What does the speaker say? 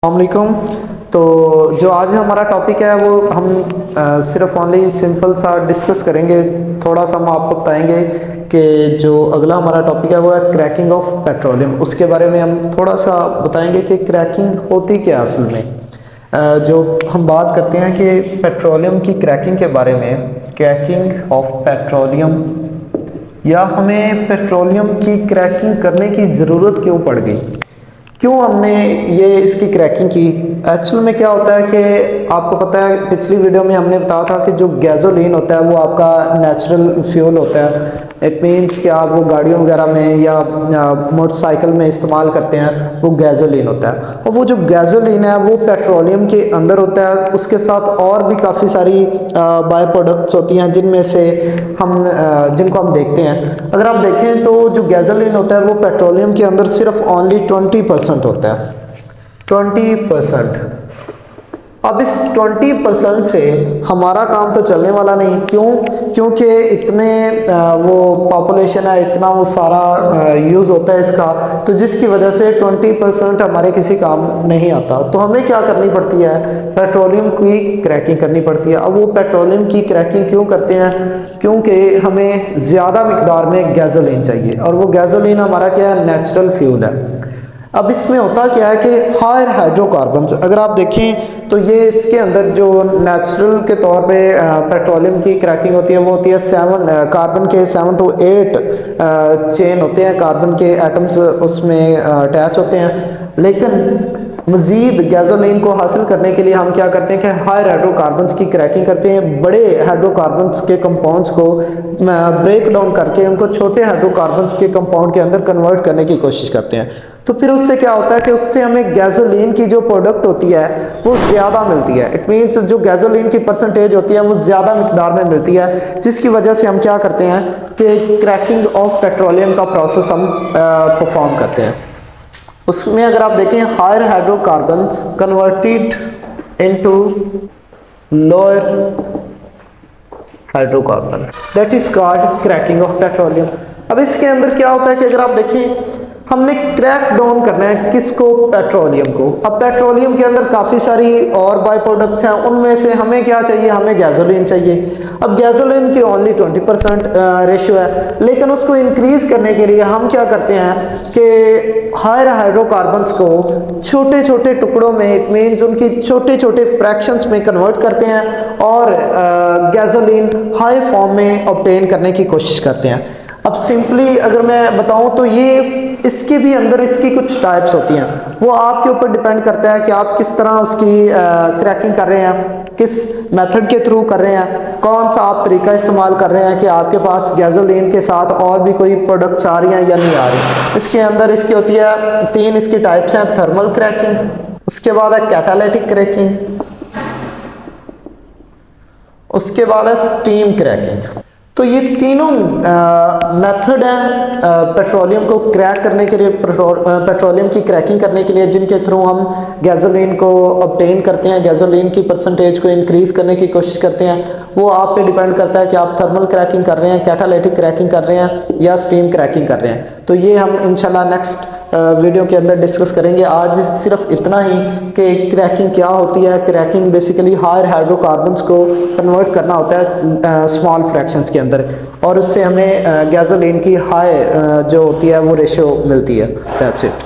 अस्सलामुअलैकुम। तो जो आज हमारा टॉपिक है वो हम सिर्फ ओनली सिंपल सा डिस्कस करेंगे। थोड़ा सा हम आपको बताएंगे कि जो अगला हमारा टॉपिक है वो है क्रैकिंग ऑफ पेट्रोलियम। उसके बारे में हम थोड़ा सा बताएंगे कि क्रैकिंग होती क्या असल में। जो हम बात करते हैं कि पेट्रोलियम की क्रैकिंग के बारे में, क्रैकिंग ऑफ पेट्रोलियम, या हमें पेट्रोलियम की क्रैकिंग करने की ज़रूरत क्यों पड़ गई, क्यों हमने ये इसकी क्रैकिंग की। एक्चुअल में क्या होता है कि आपको पता है पिछली वीडियो में हमने बताया था कि जो गैसोलीन होता है वो आपका नेचुरल फ्यूल होता है। इट मीन्स कि आप वो गाड़ियों वगैरह में या मोटरसाइकिल में इस्तेमाल करते हैं, वो गैसोलीन होता है। और वो जो गैसोलीन है वो पेट्रोलियम के अंदर होता है। उसके साथ और भी काफ़ी सारी बाय प्रोडक्ट्स होती हैं जिनमें से जिनको हम देखते हैं। अगर आप देखें तो जो गैसोलीन होता है वो पेट्रोलियम के अंदर सिर्फ ओनली 20% होता है, 20%। अब इस 20% से हमारा काम तो चलने वाला नहीं। क्यों? क्योंकि इतने वो पॉपुलेशन है, इतना वो सारा यूज़ होता है इसका, तो जिसकी वजह से 20% हमारे किसी काम नहीं आता। तो हमें क्या करनी पड़ती है? पेट्रोलियम की क्रैकिंग करनी पड़ती है। अब वो पेट्रोलियम की क्रैकिंग क्यों करते हैं? क्योंकि हमें ज़्यादा मिकदार में गैसोलीन चाहिए, और वो गैसोलीन हमारा क्या है? नेचुरल फ्यूल है। अब इसमें होता क्या है कि हायर हाइड्रोकार्बन्स, अगर आप देखें तो ये इसके अंदर जो नेचुरल के तौर पे पेट्रोलियम की क्रैकिंग होती है वो होती है 7 कार्बन के 7 to 8 चेन होते हैं, कार्बन के एटम्स उसमें अटैच होते हैं। लेकिन मज़ीद गैसोलीन को हासिल करने के लिए हम क्या करते हैं कि हायर हाइड्रोकार्बन्स की क्रैकिंग करते हैं। बड़े हाइड्रोकार्बन्स के कंपाउंड्स को ब्रेक डाउन करके उनको छोटे हाइड्रोकार्बन्स के कंपाउंड के अंदर कन्वर्ट करने की कोशिश करते हैं। तो फिर उससे क्या होता है कि उससे हमें गैसोलीन की जो प्रोडक्ट होती है वो ज़्यादा मिलती है। इट मीन्स जो गैसोलीन की परसेंटेज होती है वो ज़्यादा मिकदार में मिलती है, जिसकी वजह से हम क्या करते हैं कि क्रैकिंग ऑफ पेट्रोलियम का प्रोसेस हम परफॉर्म करते हैं। उसमें अगर आप देखें higher hydrocarbons converted into lower hydrocarbon, that is called cracking of petroleum. अब इसके अंदर क्या होता है कि अगर आप देखें हमने क्रैक डाउन करना है किसको? पेट्रोलियम को। अब पेट्रोलियम के अंदर काफ़ी सारी और बाय प्रोडक्ट्स हैं, उनमें से हमें क्या चाहिए? हमें गैसोलीन चाहिए। अब गैसोलीन की ओनली 20% रेशियो है, लेकिन उसको इंक्रीज करने के लिए हम क्या करते हैं कि हायर हाइड्रोकार्बन्स को छोटे छोटे टुकड़ों में, इट मीन्स उनकी छोटे छोटे फ्रैक्शंस में कन्वर्ट करते हैं और गैसोलीन हाई फॉर्म में ऑब्टेन करने की कोशिश करते हैं। अब सिंपली अगर मैं बताऊं तो ये इसके भी अंदर इसकी कुछ टाइप्स होती हैं, वो आपके ऊपर डिपेंड करता है कि आप किस तरह उसकी क्रैकिंग कर रहे हैं, किस मेथड के थ्रू कर रहे हैं, कौन सा आप तरीका इस्तेमाल कर रहे हैं कि आपके पास गैसोलीन के साथ और भी कोई प्रोडक्ट्स आ रही हैं या नहीं आ रही। इसके अंदर इसकी होती है 3 इसकी टाइप्स हैं। थर्मल क्रैकिंग, उसके बाद है कैटालिटिक क्रैकिंग, उसके बाद है स्टीम क्रैकिंग। तो ये तीनों मेथड हैं पेट्रोलियम को क्रैक करने के लिए, पेट्रोलियम की क्रैकिंग करने के लिए, जिनके थ्रू हम गैसोलीन को ऑब्टेन करते हैं, गैसोलीन की परसेंटेज को इंक्रीज करने की कोशिश करते हैं। वो आप पे डिपेंड करता है कि आप थर्मल क्रैकिंग कर रहे हैं, कैटालिटिक क्रैकिंग कर रहे हैं या स्टीम क्रैकिंग कर रहे हैं। तो ये हम इंशाल्लाह नेक्स्ट वीडियो के अंदर डिस्कस करेंगे। आज सिर्फ इतना ही कि क्रैकिंग क्या होती है। क्रैकिंग बेसिकली हायर हाइड्रोकार्बन्स को कन्वर्ट करना होता है स्मॉल फ्रैक्शंस के अंदर, और उससे हमें गैसोलीन की हाई जो होती है वो रेशियो मिलती है। That's it.